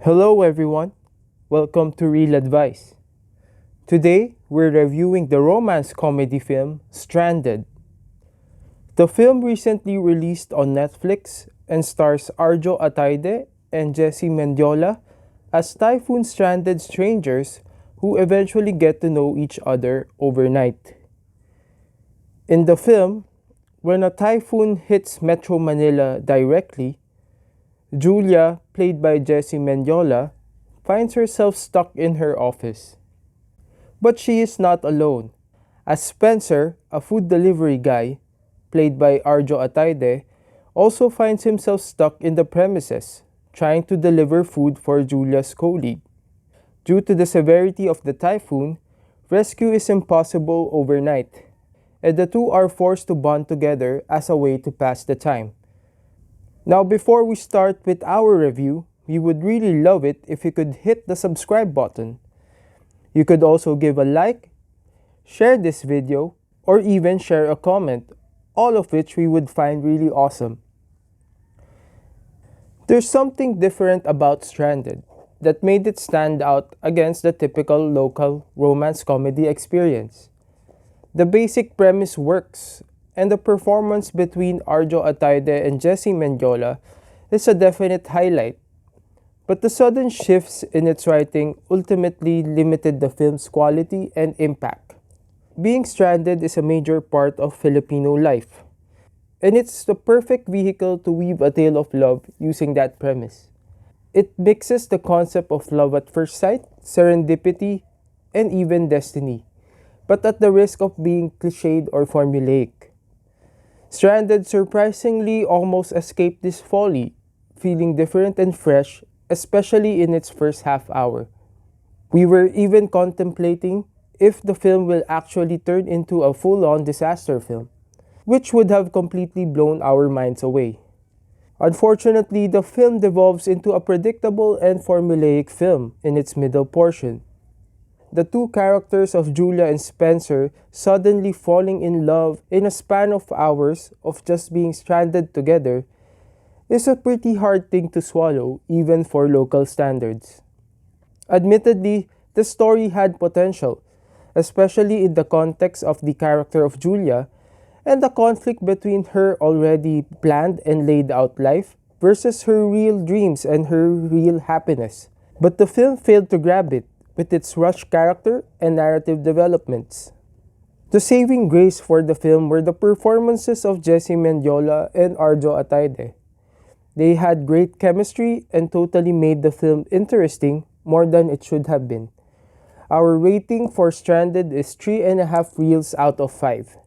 Hello everyone, welcome to Real Advice. Today, we're reviewing the romance comedy film Stranded. The film recently released on Netflix and stars Arjo Atayde and Jessy Mendiola as typhoon stranded strangers who eventually get to know each other overnight. In the film, when a typhoon hits Metro Manila directly, Julia, played by Jessy Mendiola, finds herself stuck in her office. But she is not alone, as Spencer, a food delivery guy, played by Arjo Atayde, also finds himself stuck in the premises, trying to deliver food for Julia's colleague. Due to the severity of the typhoon, rescue is impossible overnight, and the two are forced to bond together as a way to pass the time. Now, before we start with our review, we would really love it if you could hit the subscribe button. You could also give a like, share this video, or even share a comment, all of which we would find really awesome. There's something different about Stranded that made it stand out against the typical local romance comedy experience. The basic premise works, and the performance between Arjo Atayde and Jessy Mendiola is a definite highlight. But the sudden shifts in its writing ultimately limited the film's quality and impact. Being stranded is a major part of Filipino life, and it's the perfect vehicle to weave a tale of love using that premise. It mixes the concept of love at first sight, serendipity, and even destiny, but at the risk of being cliched or formulaic. Stranded surprisingly almost escaped this folly, feeling different and fresh, especially in its first half hour. We were even contemplating if the film will actually turn into a full-on disaster film, which would have completely blown our minds away. Unfortunately, the film devolves into a predictable and formulaic film in its middle portion. The two characters of Julia and Spencer suddenly falling in love in a span of hours of just being stranded together is a pretty hard thing to swallow even for local standards. Admittedly, the story had potential, especially in the context of the character of Julia and the conflict between her already planned and laid out life versus her real dreams and her real happiness. But the film failed to grab it with its rushed character and narrative developments. The saving grace for the film were the performances of Jessy Mendiola and Arjo Atayde. They had great chemistry and totally made the film interesting more than it should have been. Our rating for Stranded is 3.5 reels out of 5.